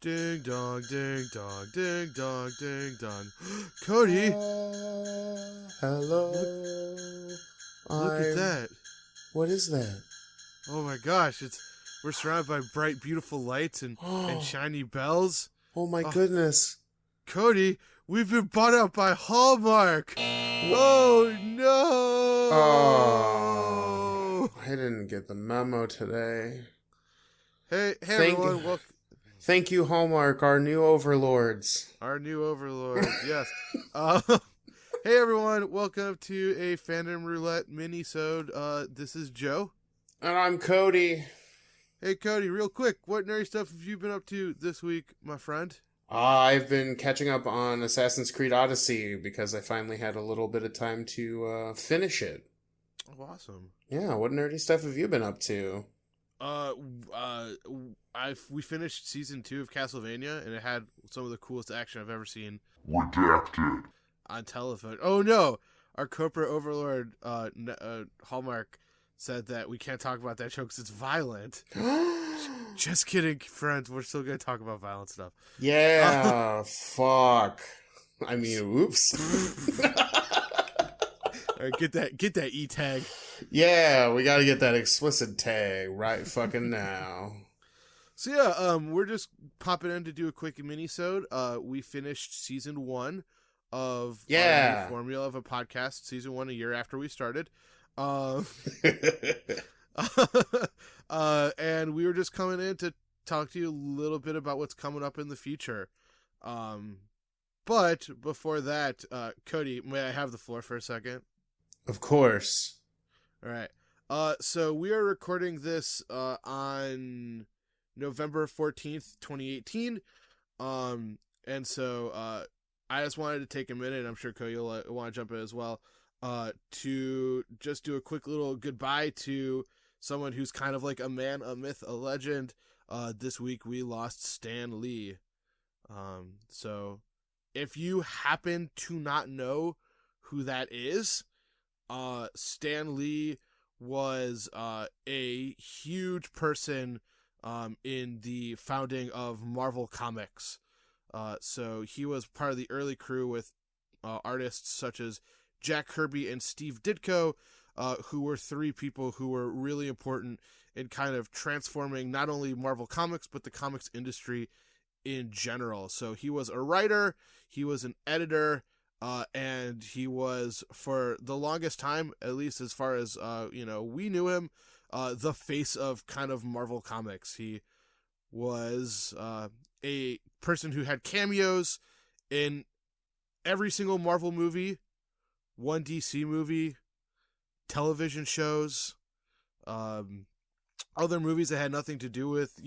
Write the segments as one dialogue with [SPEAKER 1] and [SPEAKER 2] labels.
[SPEAKER 1] Ding dong, ding dong, ding dong, ding dong. Cody, look
[SPEAKER 2] Hello.
[SPEAKER 1] look at
[SPEAKER 2] I'm.
[SPEAKER 1] that.
[SPEAKER 2] What is that?
[SPEAKER 1] Oh my gosh, it's we're surrounded by bright, beautiful lights and
[SPEAKER 2] Oh,
[SPEAKER 1] shiny bells.
[SPEAKER 2] oh my
[SPEAKER 1] Oh,
[SPEAKER 2] goodness.
[SPEAKER 1] Cody, we've been bought out by Hallmark.
[SPEAKER 2] Wh-
[SPEAKER 1] Oh
[SPEAKER 2] Oh,
[SPEAKER 1] no!
[SPEAKER 2] I didn't get the memo today.
[SPEAKER 1] Hey
[SPEAKER 2] Thank,
[SPEAKER 1] everyone, welcome
[SPEAKER 2] thank you, Hallmark, our new overlords.
[SPEAKER 1] our new overlords. Yes. Uh, hey everyone, welcome to a Fandom Roulette mini-sode. This is Joe.
[SPEAKER 2] And I'm Cody.
[SPEAKER 1] Hey Cody, real quick, what nerdy stuff have you been up to this week, my friend?
[SPEAKER 2] I've been catching up on Assassin's Creed Odyssey because I finally had a little bit of time to finish it.
[SPEAKER 1] Oh, awesome.
[SPEAKER 2] Yeah, what nerdy stuff have you been up to?
[SPEAKER 1] Uh, uh, we finished season 2 of Castlevania, and it had some of the coolest action I've ever seen
[SPEAKER 3] Redacted.
[SPEAKER 1] on television. Oh no, our corporate overlord, Hallmark, said that we can't talk about that show because it's violent. Just kidding, friends. We're still gonna talk about violent stuff.
[SPEAKER 2] Yeah, fuck. I mean, oops.
[SPEAKER 1] All right, get that E tag.
[SPEAKER 2] Yeah, we gotta get that explicit tag right fucking now.
[SPEAKER 1] So yeah, we're just popping in to do a quick mini-sode. We finished season 1 of our new
[SPEAKER 2] Yeah.
[SPEAKER 1] formula of a podcast. Season 1 a year after we started. Uh, and we were just coming in to talk to you a little bit about what's coming up in the future. But before that, Cody, may I have the floor for a second?
[SPEAKER 2] Of course.
[SPEAKER 1] All right. So we are recording this on November 14th, 2018. And so I just wanted to take a minute, I'm sure Cody will want to jump in as well, to just do a quick little goodbye to someone who's kind of like a man, a myth, a legend. This week we lost Stan Lee. So if you happen to not know who that is, Stan Lee was a huge person in the founding of Marvel Comics. So he was part of the early crew with artists such as Jack Kirby and Steve Ditko, who were three people who were really important in kind of transforming not only Marvel Comics, but the comics industry in general. So he was a writer, he was an editor, and he was, for the longest time, at least as far as we knew him, the face of kind of Marvel Comics. He was a person who had cameos in every single Marvel movie, one DC movie, television shows, other movies that had nothing to do with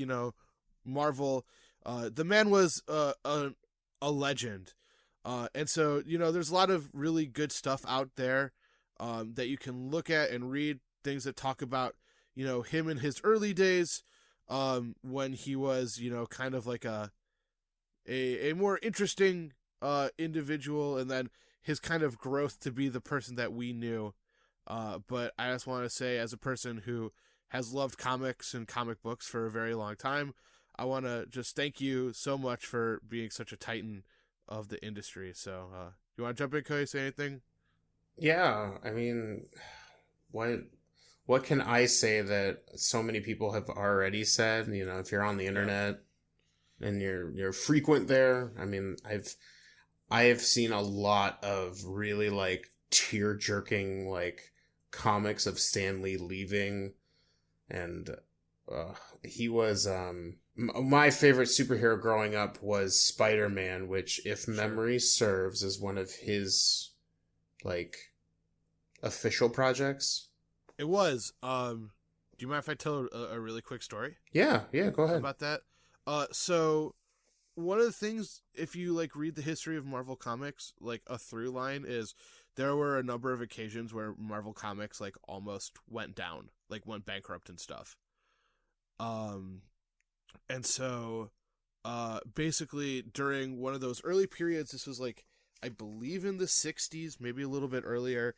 [SPEAKER 1] Marvel. The man was a legend. And so, there's a lot of really good stuff out there that you can look at and read, things that talk about, him in his early days, when he was, kind of like a more interesting individual, and then his kind of growth to be the person that we knew. But I just want to say, as a person who has loved comics and comic books for a very long time, I want to just thank you so much for being such a titan of the industry. So, you want to jump in, Cody, say anything?
[SPEAKER 2] Yeah, I mean, what can I say that so many people have already said? If you're on the
[SPEAKER 1] Yeah.
[SPEAKER 2] internet and you're frequent there, I mean, I have seen a lot of really like tear jerking like comics of Stan Lee leaving, and he was my favorite superhero growing up was Spider-Man, which, if memory serves, is one of his like official projects.
[SPEAKER 1] It was. Do you mind if I tell a really quick story
[SPEAKER 2] Yeah, go ahead.
[SPEAKER 1] about that? So one of the things, if you like read the history of Marvel Comics, like a through line is there were a number of occasions where Marvel Comics like almost went down, like went bankrupt and stuff. And so basically during one of those early periods, this was like, I believe in the 60s, maybe a little bit earlier,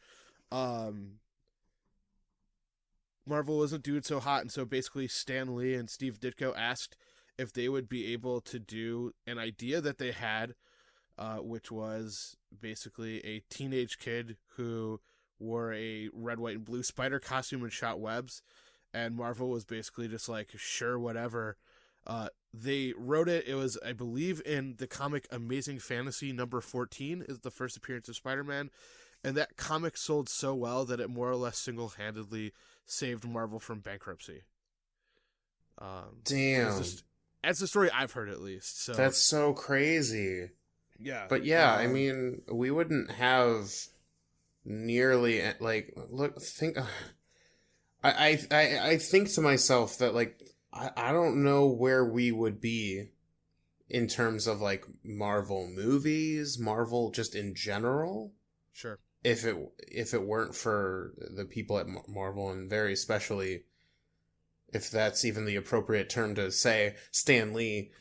[SPEAKER 1] Marvel wasn't doing so hot, and so basically Stan Lee and Steve Ditko asked if they would be able to do an idea that they had, which was basically a teenage kid who wore a red, white, and blue spider costume and shot webs. And Marvel was basically just like, sure, whatever. They wrote it. It was, I believe, in the comic Amazing Fantasy number 14 is the first appearance of Spider-Man. And that comic sold so well that it more or less single-handedly saved Marvel from bankruptcy.
[SPEAKER 2] Damn.
[SPEAKER 1] That's the story I've heard, at least. So
[SPEAKER 2] That's so crazy.
[SPEAKER 1] yeah.
[SPEAKER 2] But yeah, I mean, we wouldn't have nearly, like, look, think, I think to myself that, like, I don't know where we would be in terms of, like, Marvel movies, Marvel just in general.
[SPEAKER 1] Sure.
[SPEAKER 2] If it weren't for the people at Marvel, and very especially, if that's even the appropriate term to say, Stan Lee.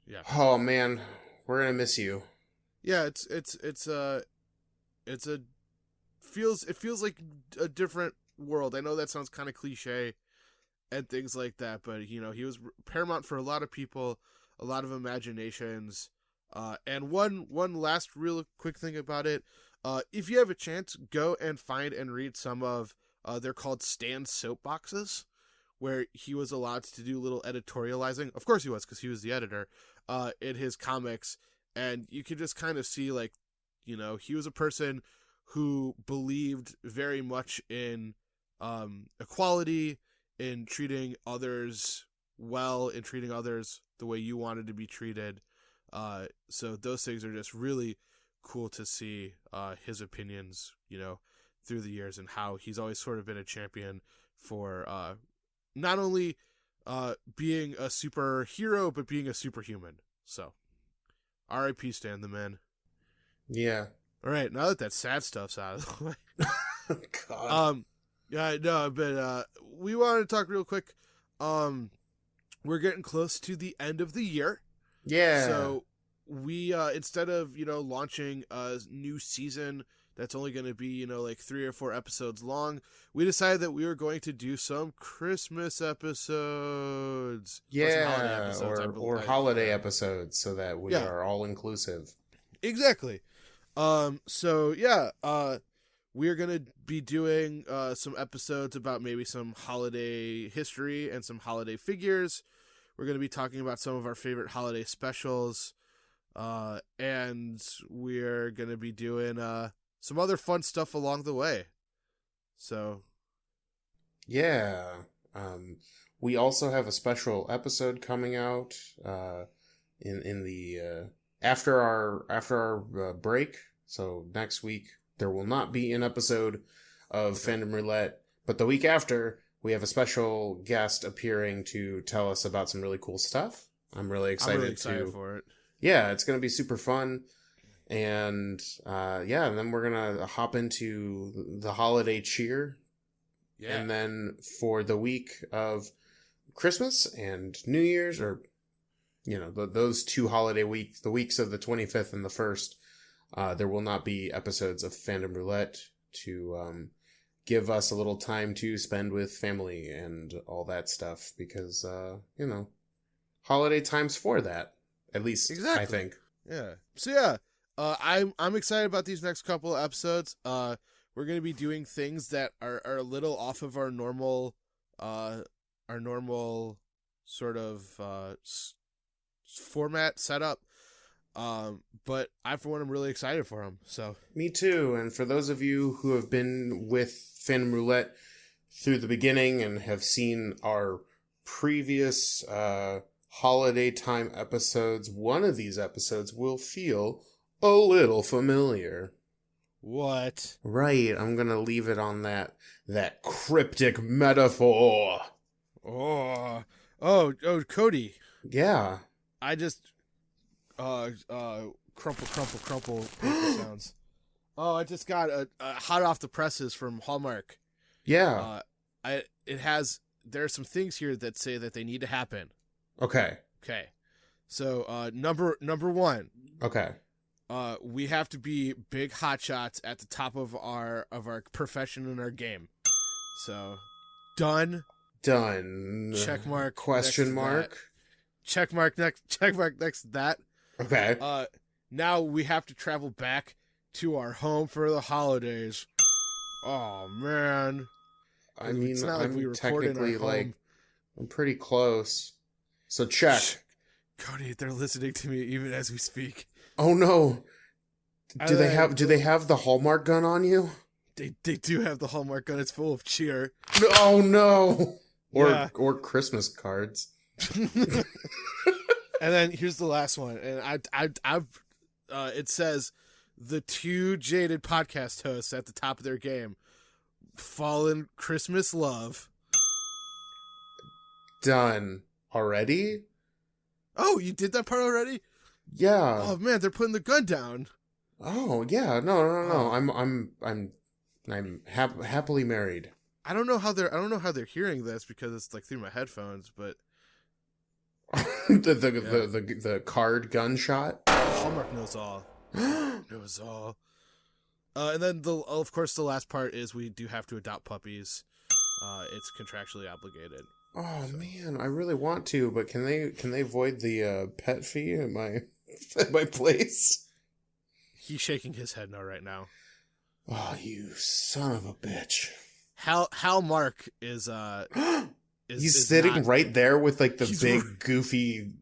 [SPEAKER 1] Yeah.
[SPEAKER 2] Oh man, we're gonna miss you.
[SPEAKER 1] Yeah, it feels like a different world. I know that sounds kind of cliche and things like that, but he was paramount for a lot of people, a lot of imaginations. And one last real quick thing about it, if you have a chance, go and find and read some of they're called Stan's soapboxes, where he was allowed to do little editorializing. Of course he was, because he was the editor in his comics, and you could just kind of see, like, he was a person who believed very much in equality, in treating others well, in treating others the way you wanted to be treated. So those things are just really cool to see his opinions, through the years, and how he's always sort of been a champion for not only being a superhero, but being a superhuman. So, R.I.P. Stan the man.
[SPEAKER 2] Yeah.
[SPEAKER 1] All right, now that sad stuff's out of the way.
[SPEAKER 2] God.
[SPEAKER 1] Yeah, no, but we wanted to talk real quick. We're getting close to the end of the year.
[SPEAKER 2] Yeah.
[SPEAKER 1] So we instead of launching a new season that's only going to be like 3 or 4 episodes long, we decided that we were going to do some Christmas episodes.
[SPEAKER 2] Yeah, or holiday
[SPEAKER 1] episodes,
[SPEAKER 2] episodes, so that we are all inclusive.
[SPEAKER 1] Exactly. So yeah, we're gonna be doing some episodes about maybe some holiday history and some holiday figures. We're gonna be talking about some of our favorite holiday specials, and we're gonna be doing some other fun stuff along the way. So,
[SPEAKER 2] yeah. We also have a special episode coming out in the after our break. So next week there will not be an episode of Fandom Roulette, but the week after we have a special guest appearing to tell us about some really cool stuff. I'm really excited
[SPEAKER 1] for it.
[SPEAKER 2] Yeah, it's going to be super fun. And and then we're going to hop into the holiday cheer. Yeah. And then for the week of Christmas and New Year's, or those 2 holiday weeks, the weeks of the 25th and the 1st, there will not be episodes of Fandom Roulette to give us a little time to spend with family and all that stuff, because holiday time's for that, at least. Exactly. I think.
[SPEAKER 1] Yeah. So yeah, I'm excited about these next couple of episodes. We're going to be doing things that are a little off of our normal sort of format setup. But I, for one, am really excited for them. So
[SPEAKER 2] me too. And for those of you who have been with Fandom Roulette through the beginning and have seen our previous holiday time episodes, one of these episodes will feel a little familiar.
[SPEAKER 1] What?
[SPEAKER 2] Right, I'm gonna leave it on that cryptic metaphor.
[SPEAKER 1] Oh, Cody.
[SPEAKER 2] Yeah.
[SPEAKER 1] I just crumple paper sounds. Oh, I just got a hot off the presses from Hallmark.
[SPEAKER 2] Yeah.
[SPEAKER 1] There are some things here that say that they need to happen.
[SPEAKER 2] Okay.
[SPEAKER 1] So, number 1.
[SPEAKER 2] Okay.
[SPEAKER 1] We have to be big hotshots at the top of our profession and our game. So, done.
[SPEAKER 2] Check mark. Question mark.
[SPEAKER 1] check mark next to that.
[SPEAKER 2] Okay.
[SPEAKER 1] Now we have to travel back to our home for the holidays. Oh man.
[SPEAKER 2] I
[SPEAKER 1] It's
[SPEAKER 2] mean,
[SPEAKER 1] not like we
[SPEAKER 2] I'm
[SPEAKER 1] record in our
[SPEAKER 2] technically
[SPEAKER 1] home.
[SPEAKER 2] I'm pretty close. So check.
[SPEAKER 1] Cody, they're listening to me even as we speak.
[SPEAKER 2] Oh no. Do they
[SPEAKER 1] Then
[SPEAKER 2] have the Hallmark gun on you?
[SPEAKER 1] They do have the Hallmark gun. It's full of cheer.
[SPEAKER 2] Oh no.
[SPEAKER 1] Yeah.
[SPEAKER 2] Or Christmas cards.
[SPEAKER 1] And then here's the last one, and I've it says the two jaded podcast hosts at the top of their game, fallen Christmas love.
[SPEAKER 2] Done already?
[SPEAKER 1] Oh, you did that part already?
[SPEAKER 2] Yeah.
[SPEAKER 1] Oh man, they're putting the gun down.
[SPEAKER 2] Oh yeah. No.
[SPEAKER 1] Oh.
[SPEAKER 2] I'm happily married.
[SPEAKER 1] I don't know how they're hearing this because it's like through my headphones, but
[SPEAKER 2] the card gunshot.
[SPEAKER 1] Hallmark knows all. Knows all. And then of course the last part is we do have to adopt puppies. It's contractually obligated.
[SPEAKER 2] Oh man, I really want to, but can they void the pet fee at my at my place?
[SPEAKER 1] He's shaking his head no right now.
[SPEAKER 2] Oh, you son of a bitch!
[SPEAKER 1] Hal Mark is
[SPEAKER 2] he's sitting
[SPEAKER 1] not,
[SPEAKER 2] right there with like the big goofy.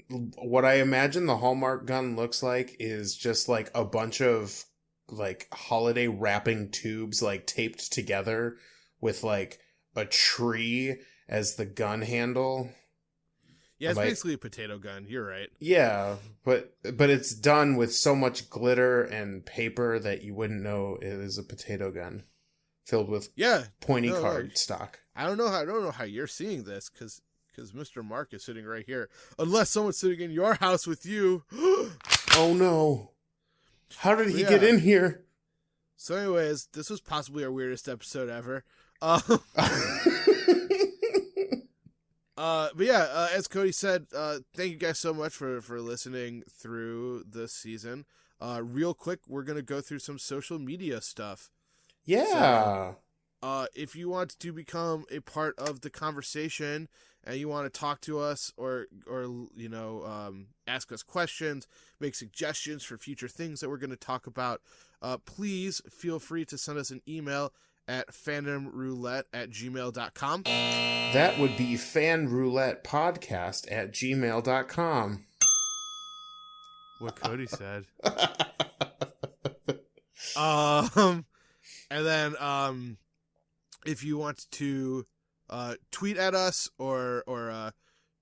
[SPEAKER 2] What I imagine the Hallmark gun looks like is just like a bunch of like holiday wrapping tubes like taped together with like a tree as the gun handle.
[SPEAKER 1] Yeah, it's basically a potato gun. You're right.
[SPEAKER 2] Yeah, but it's done with so much glitter and paper that you wouldn't know it is a potato gun filled with pointy card stock.
[SPEAKER 1] I don't know how you're seeing this because Mr. Mark is sitting right here. Unless someone's sitting in your house with you.
[SPEAKER 2] Oh no! How did he get in here?
[SPEAKER 1] So, anyways, this was possibly our weirdest episode ever. But yeah, as Cody said, thank you guys so much for listening through this season. Real quick, we're going to go through some social media stuff.
[SPEAKER 2] Yeah.
[SPEAKER 1] So, if you want to become a part of the conversation and you want to talk to us or ask us questions, make suggestions for future things that we're going to talk about, please feel free to send us an email at fandomroulette@gmail.com.
[SPEAKER 2] That would be fanroulettepodcast@gmail.com.
[SPEAKER 1] What Cody said. And then if you want to tweet at us or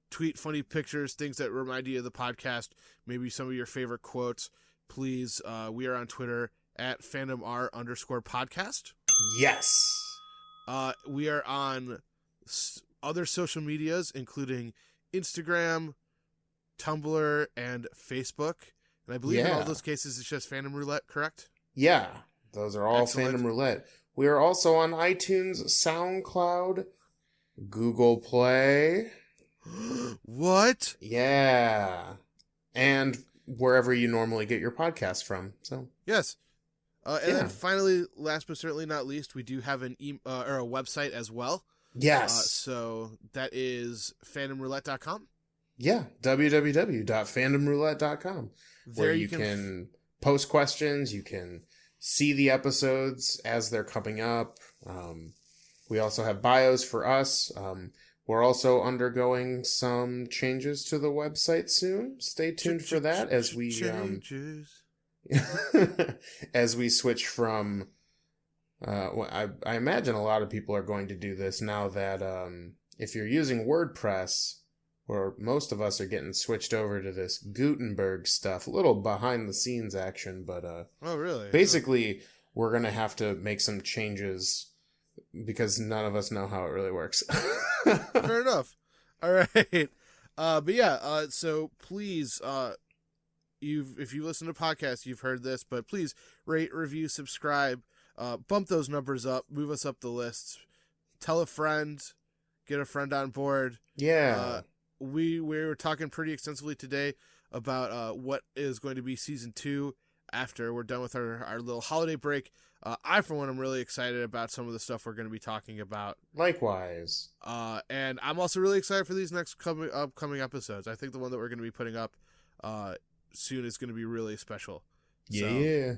[SPEAKER 1] tweet funny pictures, things that remind you of the podcast, maybe some of your favorite quotes, please, we are on Twitter at fandomr_podcast.
[SPEAKER 2] Yes.
[SPEAKER 1] We are on other social medias, including Instagram, Tumblr, and Facebook. And I believe in all those cases, it's just Fandom Roulette, correct?
[SPEAKER 2] Yeah, those are all
[SPEAKER 1] Excellent.
[SPEAKER 2] Fandom Roulette. We are also on iTunes, SoundCloud, Google Play.
[SPEAKER 1] What?
[SPEAKER 2] Yeah. And wherever you normally get your podcast from. So
[SPEAKER 1] yes. And then finally, last but certainly not least, we do have a website as well.
[SPEAKER 2] Yes.
[SPEAKER 1] So that is fandomroulette.com.
[SPEAKER 2] Yeah, www.fandomroulette.com. Where you can post questions, you can see the episodes as they're coming up. We also have bios for us. We're also undergoing some changes to the website soon. Stay tuned for that as we as we switch from I imagine a lot of people are going to do this now that if you're using WordPress, or most of us are getting switched over to this Gutenberg stuff, a little behind the scenes action, but
[SPEAKER 1] oh really?
[SPEAKER 2] Basically we're gonna have to make some changes because none of us know how it really works.
[SPEAKER 1] Fair enough. All right. But yeah, so please, if you listen to podcasts, you've heard this, but please rate, review, subscribe, bump those numbers up, move us up the lists, tell a friend, get a friend on board.
[SPEAKER 2] Yeah.
[SPEAKER 1] We were talking pretty extensively today about what is going to be season 2 after we're done with our little holiday break. I, for one, am really excited about some of the stuff we're going to be talking about.
[SPEAKER 2] Likewise.
[SPEAKER 1] And I'm also really excited for these next upcoming episodes. I think the one that we're going to be putting up soon is going to be really special.
[SPEAKER 2] Yeah.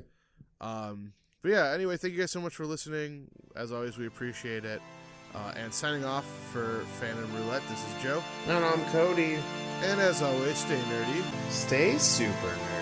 [SPEAKER 1] But yeah, anyway, thank you guys so much for listening. As always, we appreciate it. And signing off for Phantom Roulette, this is Joe.
[SPEAKER 2] And I'm Cody.
[SPEAKER 1] And as always, stay nerdy.
[SPEAKER 2] Stay super nerdy.